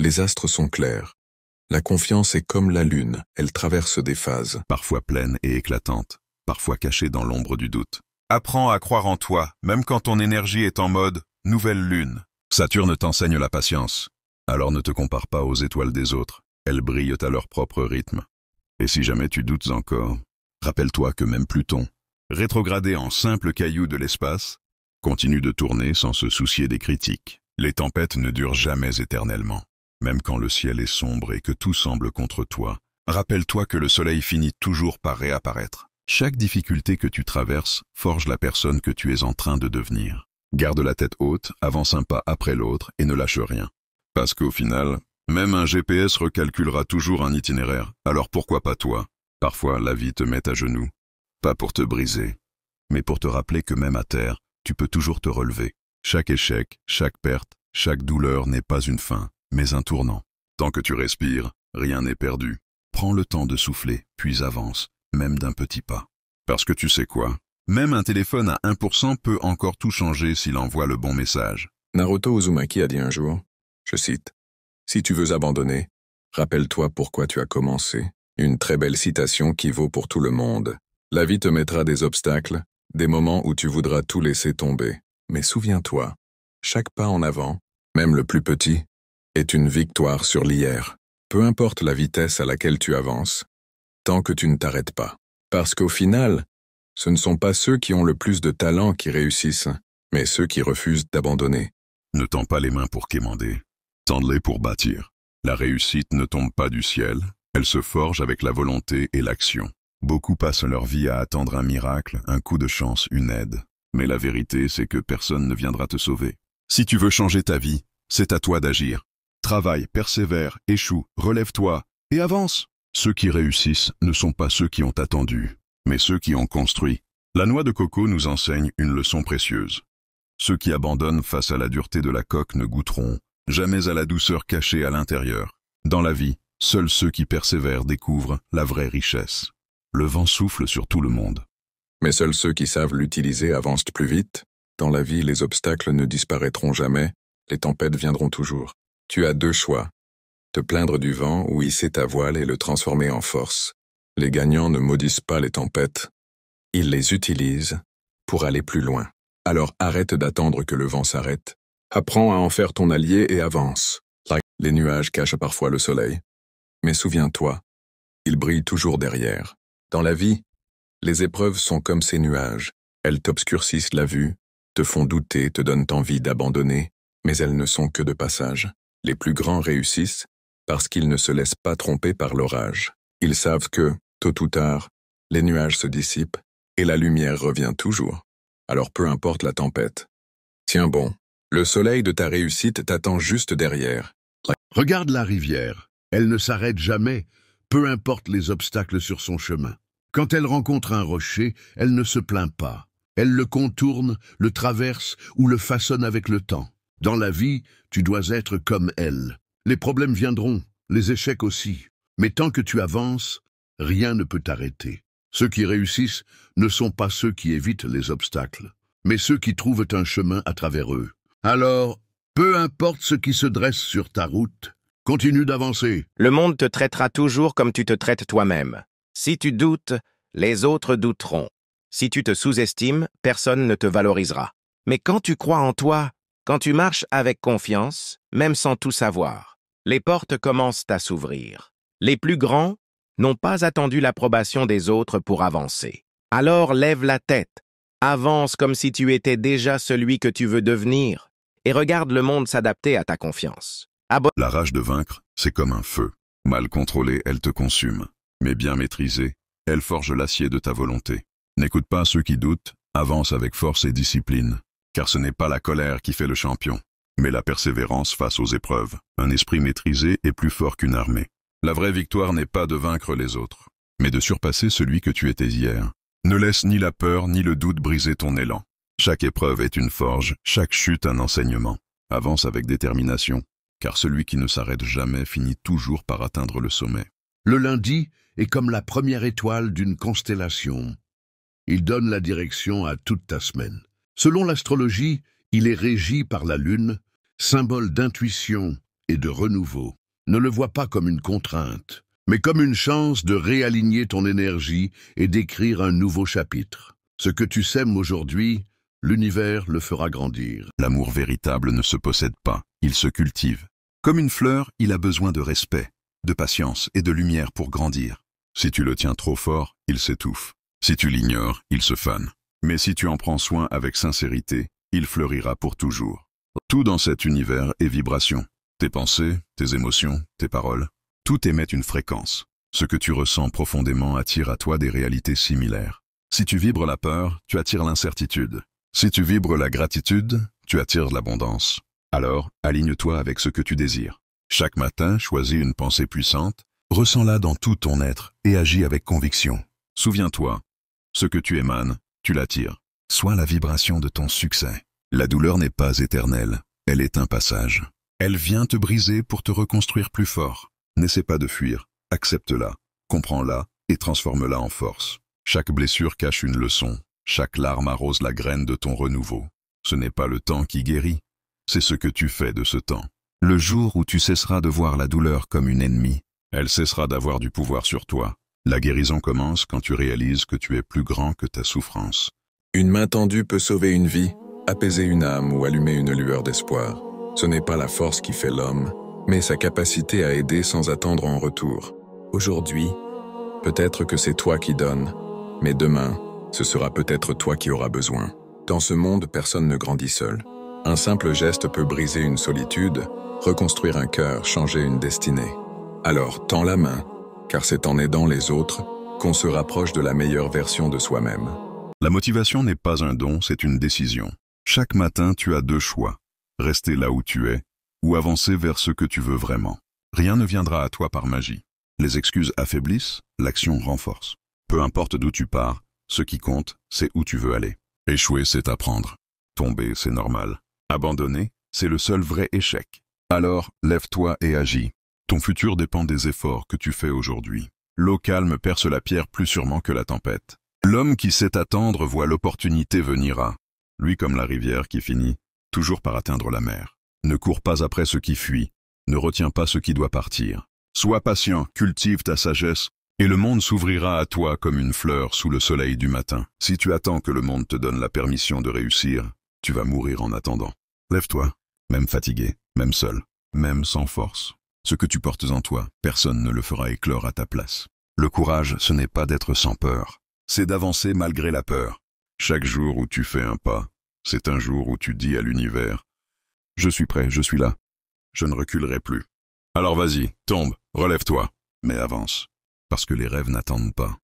Les astres sont clairs. La confiance est comme la lune, elle traverse des phases. Parfois pleine et éclatante, parfois cachée dans l'ombre du doute. Apprends à croire en toi, même quand ton énergie est en mode « nouvelle lune ». Saturne t'enseigne la patience. Alors ne te compare pas aux étoiles des autres, elles brillent à leur propre rythme. Et si jamais tu doutes encore, rappelle-toi que même Pluton, rétrogradé en simple caillou de l'espace, continue de tourner sans se soucier des critiques. Les tempêtes ne durent jamais éternellement. Même quand le ciel est sombre et que tout semble contre toi, rappelle-toi que le soleil finit toujours par réapparaître. Chaque difficulté que tu traverses forge la personne que tu es en train de devenir. Garde la tête haute, avance un pas après l'autre et ne lâche rien. Parce qu'au final, même un GPS recalculera toujours un itinéraire, alors pourquoi pas toi? Parfois, la vie te met à genoux, pas pour te briser, mais pour te rappeler que même à terre, tu peux toujours te relever. Chaque échec, chaque perte, chaque douleur n'est pas une fin, mais un tournant. Tant que tu respires, rien n'est perdu. Prends le temps de souffler, puis avance, même d'un petit pas. Parce que tu sais quoi? Même un téléphone à 1% peut encore tout changer s'il envoie le bon message. Naruto Uzumaki a dit un jour, je cite, « Si tu veux abandonner, rappelle-toi pourquoi tu as commencé. » Une très belle citation qui vaut pour tout le monde. La vie te mettra des obstacles, des moments où tu voudras tout laisser tomber. Mais souviens-toi, chaque pas en avant, même le plus petit, est une victoire sur l'hier. Peu importe la vitesse à laquelle tu avances, tant que tu ne t'arrêtes pas. Parce qu'au final, ce ne sont pas ceux qui ont le plus de talent qui réussissent, mais ceux qui refusent d'abandonner. Ne tends pas les mains pour quémander, tends-les pour bâtir. La réussite ne tombe pas du ciel, elle se forge avec la volonté et l'action. Beaucoup passent leur vie à attendre un miracle, un coup de chance, une aide. Mais la vérité, c'est que personne ne viendra te sauver. Si tu veux changer ta vie, c'est à toi d'agir. Travaille, persévère, échoue, relève-toi et avance. Ceux qui réussissent ne sont pas ceux qui ont attendu, mais ceux qui ont construit. La noix de coco nous enseigne une leçon précieuse. Ceux qui abandonnent face à la dureté de la coque ne goûteront jamais à la douceur cachée à l'intérieur. Dans la vie, seuls ceux qui persévèrent découvrent la vraie richesse. Le vent souffle sur tout le monde. Mais seuls ceux qui savent l'utiliser avancent plus vite. Dans la vie, les obstacles ne disparaîtront jamais, les tempêtes viendront toujours. Tu as deux choix. Te plaindre du vent ou hisser ta voile et le transformer en force. Les gagnants ne maudissent pas les tempêtes. Ils les utilisent pour aller plus loin. Alors arrête d'attendre que le vent s'arrête. Apprends à en faire ton allié et avance. Les nuages cachent parfois le soleil. Mais souviens-toi, il brille toujours derrière. Dans la vie, les épreuves sont comme ces nuages. Elles t'obscurcissent la vue, te font douter, te donnent envie d'abandonner, mais elles ne sont que de passage. Les plus grands réussissent parce qu'ils ne se laissent pas tromper par l'orage. Ils savent que, tôt ou tard, les nuages se dissipent et la lumière revient toujours. Alors peu importe la tempête. Tiens bon, le soleil de ta réussite t'attend juste derrière. Regarde la rivière, elle ne s'arrête jamais, peu importe les obstacles sur son chemin. Quand elle rencontre un rocher, elle ne se plaint pas. Elle le contourne, le traverse ou le façonne avec le temps. Dans la vie, tu dois être comme elle. Les problèmes viendront, les échecs aussi. Mais tant que tu avances, rien ne peut t'arrêter. Ceux qui réussissent ne sont pas ceux qui évitent les obstacles, mais ceux qui trouvent un chemin à travers eux. Alors, peu importe ce qui se dresse sur ta route, continue d'avancer. Le monde te traitera toujours comme tu te traites toi-même. Si tu doutes, les autres douteront. Si tu te sous-estimes, personne ne te valorisera. Mais quand tu crois en toi, quand tu marches avec confiance, même sans tout savoir, les portes commencent à s'ouvrir. Les plus grands n'ont pas attendu l'approbation des autres pour avancer. Alors lève la tête, avance comme si tu étais déjà celui que tu veux devenir, et regarde le monde s'adapter à ta confiance. La rage de vaincre, c'est comme un feu. Mal contrôlée, elle te consume. Mais bien maîtrisée, elle forge l'acier de ta volonté. N'écoute pas ceux qui doutent, avance avec force et discipline. Car ce n'est pas la colère qui fait le champion, mais la persévérance face aux épreuves. Un esprit maîtrisé est plus fort qu'une armée. La vraie victoire n'est pas de vaincre les autres, mais de surpasser celui que tu étais hier. Ne laisse ni la peur ni le doute briser ton élan. Chaque épreuve est une forge, chaque chute un enseignement. Avance avec détermination, car celui qui ne s'arrête jamais finit toujours par atteindre le sommet. Le lundi est comme la première étoile d'une constellation. Il donne la direction à toute ta semaine. Selon l'astrologie, il est régi par la lune, symbole d'intuition et de renouveau. Ne le vois pas comme une contrainte, mais comme une chance de réaligner ton énergie et d'écrire un nouveau chapitre. Ce que tu sèmes aujourd'hui, l'univers le fera grandir. L'amour véritable ne se possède pas, il se cultive. Comme une fleur, il a besoin de respect, de patience et de lumière pour grandir. Si tu le tiens trop fort, il s'étouffe. Si tu l'ignores, il se fane. Mais si tu en prends soin avec sincérité, il fleurira pour toujours. Tout dans cet univers est vibration. Tes pensées, tes émotions, tes paroles, tout émet une fréquence. Ce que tu ressens profondément attire à toi des réalités similaires. Si tu vibres la peur, tu attires l'incertitude. Si tu vibres la gratitude, tu attires l'abondance. Alors, aligne-toi avec ce que tu désires. Chaque matin, choisis une pensée puissante, ressens-la dans tout ton être et agis avec conviction. Souviens-toi, ce que tu émanes, tu l'attires. Sois la vibration de ton succès. La douleur n'est pas éternelle, elle est un passage. Elle vient te briser pour te reconstruire plus fort. N'essaie pas de fuir, accepte-la, comprends-la et transforme-la en force. Chaque blessure cache une leçon, chaque larme arrose la graine de ton renouveau. Ce n'est pas le temps qui guérit, c'est ce que tu fais de ce temps. Le jour où tu cesseras de voir la douleur comme une ennemie, elle cessera d'avoir du pouvoir sur toi. La guérison commence quand tu réalises que tu es plus grand que ta souffrance. Une main tendue peut sauver une vie, apaiser une âme ou allumer une lueur d'espoir. Ce n'est pas la force qui fait l'homme, mais sa capacité à aider sans attendre en retour. Aujourd'hui, peut-être que c'est toi qui donnes, mais demain, ce sera peut-être toi qui auras besoin. Dans ce monde, personne ne grandit seul. Un simple geste peut briser une solitude, reconstruire un cœur, changer une destinée. Alors, tends la main, car c'est en aidant les autres qu'on se rapproche de la meilleure version de soi-même. La motivation n'est pas un don, c'est une décision. Chaque matin, tu as deux choix. Rester là où tu es, ou avancer vers ce que tu veux vraiment. Rien ne viendra à toi par magie. Les excuses affaiblissent, l'action renforce. Peu importe d'où tu pars, ce qui compte, c'est où tu veux aller. Échouer, c'est apprendre. Tomber, c'est normal. Abandonner, c'est le seul vrai échec. Alors, lève-toi et agis. Ton futur dépend des efforts que tu fais aujourd'hui. L'eau calme perce la pierre plus sûrement que la tempête. L'homme qui sait attendre voit l'opportunité venir à. Lui comme la rivière qui finit toujours par atteindre la mer. Ne cours pas après ce qui fuit, ne retiens pas ce qui doit partir. Sois patient, cultive ta sagesse, et le monde s'ouvrira à toi comme une fleur sous le soleil du matin. Si tu attends que le monde te donne la permission de réussir, tu vas mourir en attendant. Lève-toi, même fatigué, même seul, même sans force. Ce que tu portes en toi, personne ne le fera éclore à ta place. Le courage, ce n'est pas d'être sans peur, c'est d'avancer malgré la peur. Chaque jour où tu fais un pas, c'est un jour où tu dis à l'univers « Je suis prêt, je suis là. Je ne reculerai plus. » Alors vas-y, tombe, relève-toi, mais avance, parce que les rêves n'attendent pas.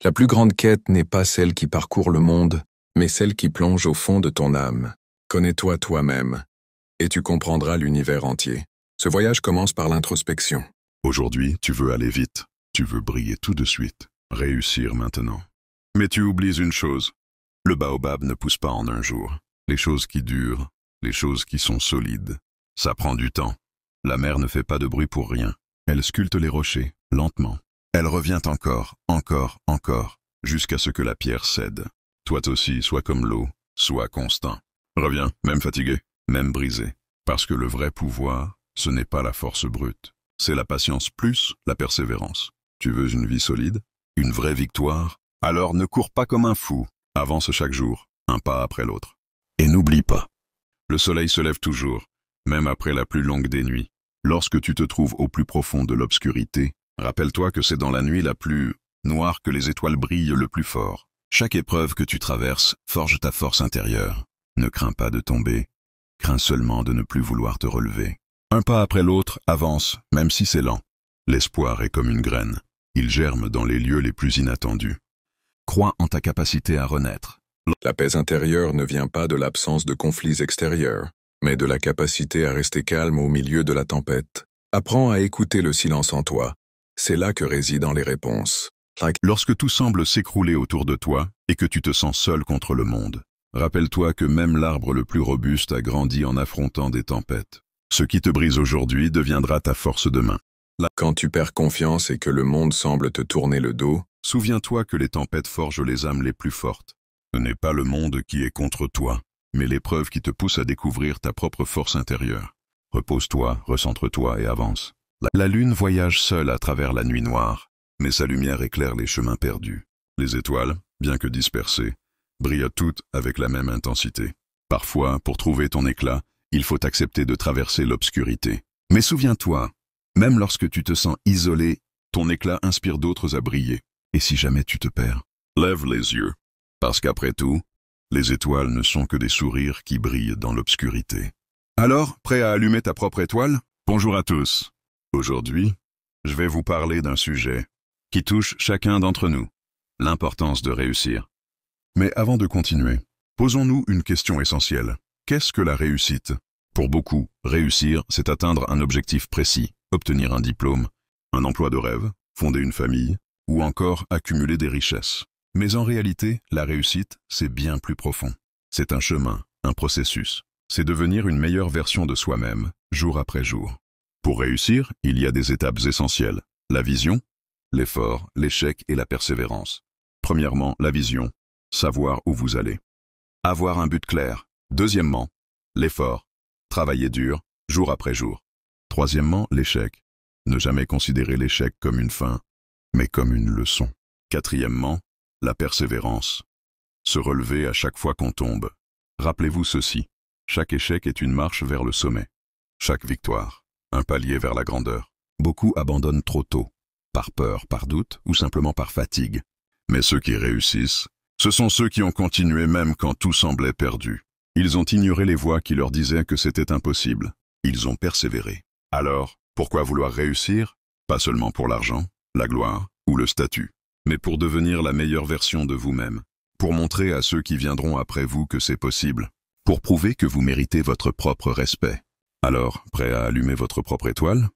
La plus grande quête n'est pas celle qui parcourt le monde, mais celle qui plonge au fond de ton âme. Connais-toi toi-même, et tu comprendras l'univers entier. Ce voyage commence par l'introspection. Aujourd'hui, tu veux aller vite, tu veux briller tout de suite, réussir maintenant. Mais tu oublies une chose, le baobab ne pousse pas en un jour. Les choses qui durent, les choses qui sont solides, ça prend du temps. La mer ne fait pas de bruit pour rien. Elle sculpte les rochers, lentement. Elle revient encore, jusqu'à ce que la pierre cède. Toi aussi, sois comme l'eau, sois constant. Reviens, même fatigué, même brisé. Parce que le vrai pouvoir, ce n'est pas la force brute. C'est la patience plus la persévérance. Tu veux une vie solide? Une vraie victoire? Alors ne cours pas comme un fou. Avance chaque jour, un pas après l'autre. Et n'oublie pas. Le soleil se lève toujours, même après la plus longue des nuits. Lorsque tu te trouves au plus profond de l'obscurité, rappelle-toi que c'est dans la nuit la plus noire que les étoiles brillent le plus fort. Chaque épreuve que tu traverses forge ta force intérieure. Ne crains pas de tomber, crains seulement de ne plus vouloir te relever. Un pas après l'autre, avance, même si c'est lent. L'espoir est comme une graine. Il germe dans les lieux les plus inattendus. Crois en ta capacité à renaître. La paix intérieure ne vient pas de l'absence de conflits extérieurs, mais de la capacité à rester calme au milieu de la tempête. Apprends à écouter le silence en toi. C'est là que résident les réponses. Lorsque tout semble s'écrouler autour de toi et que tu te sens seul contre le monde, rappelle-toi que même l'arbre le plus robuste a grandi en affrontant des tempêtes. Ce qui te brise aujourd'hui deviendra ta force demain. Quand tu perds confiance et que le monde semble te tourner le dos, souviens-toi que les tempêtes forgent les âmes les plus fortes. Ce n'est pas le monde qui est contre toi, mais l'épreuve qui te pousse à découvrir ta propre force intérieure. Repose-toi, recentre-toi et avance. La lune voyage seule à travers la nuit noire, mais sa lumière éclaire les chemins perdus. Les étoiles, bien que dispersées, brillent toutes avec la même intensité. Parfois, pour trouver ton éclat, il faut accepter de traverser l'obscurité. Mais souviens-toi, même lorsque tu te sens isolé, ton éclat inspire d'autres à briller. Et si jamais tu te perds, lève les yeux, parce qu'après tout, les étoiles ne sont que des sourires qui brillent dans l'obscurité. Alors, prêt à allumer ta propre étoile? Bonjour à tous. Aujourd'hui, je vais vous parler d'un sujet qui touche chacun d'entre nous, l'importance de réussir. Mais avant de continuer, posons-nous une question essentielle. Qu'est-ce que la réussite? Pour beaucoup, réussir, c'est atteindre un objectif précis, obtenir un diplôme, un emploi de rêve, fonder une famille, ou encore accumuler des richesses. Mais en réalité, la réussite, c'est bien plus profond. C'est un chemin, un processus. C'est devenir une meilleure version de soi-même, jour après jour. Pour réussir, il y a des étapes essentielles. La vision, l'effort, l'échec et la persévérance. Premièrement, la vision, savoir où vous allez. Avoir un but clair. Deuxièmement, l'effort, travailler dur, jour après jour. Troisièmement, l'échec. Ne jamais considérer l'échec comme une fin, mais comme une leçon. Quatrièmement, la persévérance. Se relever à chaque fois qu'on tombe. Rappelez-vous ceci. Chaque échec est une marche vers le sommet. Chaque victoire, un palier vers la grandeur. Beaucoup abandonnent trop tôt, par peur, par doute ou simplement par fatigue. Mais ceux qui réussissent, ce sont ceux qui ont continué même quand tout semblait perdu. Ils ont ignoré les voix qui leur disaient que c'était impossible. Ils ont persévéré. Alors, pourquoi vouloir réussir? Pas seulement pour l'argent, la gloire ou le statut, mais pour devenir la meilleure version de vous-même. Pour montrer à ceux qui viendront après vous que c'est possible. Pour prouver que vous méritez votre propre respect. Alors, prêt à allumer votre propre étoile?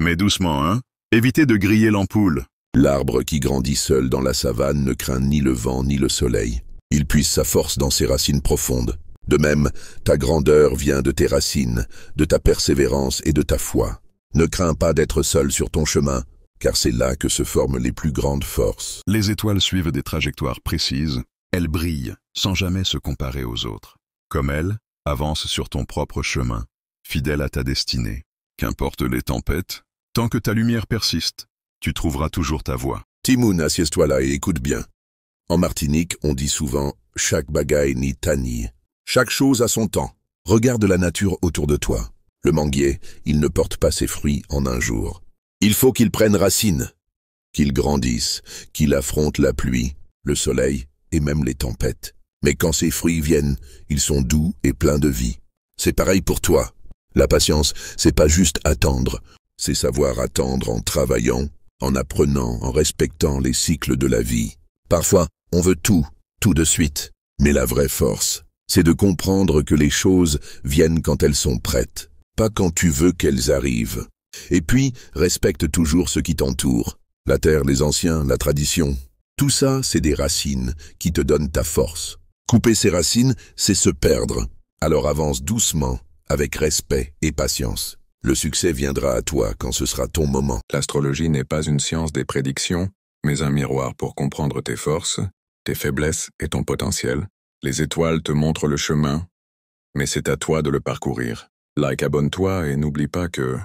Mais doucement, hein? Évitez de griller l'ampoule. L'arbre qui grandit seul dans la savane ne craint ni le vent ni le soleil. Il puise sa force dans ses racines profondes. De même, ta grandeur vient de tes racines, de ta persévérance et de ta foi. Ne crains pas d'être seul sur ton chemin, car c'est là que se forment les plus grandes forces. Les étoiles suivent des trajectoires précises. Elles brillent, sans jamais se comparer aux autres. Comme elles, avance sur ton propre chemin, fidèle à ta destinée. Qu'importe les tempêtes, tant que ta lumière persiste, tu trouveras toujours ta voie. Timoun, assieds-toi là et écoute bien. En Martinique, on dit souvent « chaque bagaille ni tani ». Chaque chose a son temps. Regarde la nature autour de toi. Le manguier, il ne porte pas ses fruits en un jour. Il faut qu'il prenne racine, qu'il grandisse, qu'il affronte la pluie, le soleil et même les tempêtes. Mais quand ces fruits viennent, ils sont doux et pleins de vie. C'est pareil pour toi. La patience, c'est pas juste attendre, c'est savoir attendre en travaillant, en apprenant, en respectant les cycles de la vie. Parfois, on veut tout de suite. Mais la vraie force, c'est de comprendre que les choses viennent quand elles sont prêtes, pas quand tu veux qu'elles arrivent. Et puis, respecte toujours ce qui t'entoure. La terre, les anciens, la tradition. Tout ça, c'est des racines qui te donnent ta force. Couper ces racines, c'est se perdre. Alors avance doucement, avec respect et patience. Le succès viendra à toi quand ce sera ton moment. L'astrologie n'est pas une science des prédictions, mais un miroir pour comprendre tes forces, tes faiblesses et ton potentiel. Les étoiles te montrent le chemin, mais c'est à toi de le parcourir. Like, abonne-toi et n'oublie pas que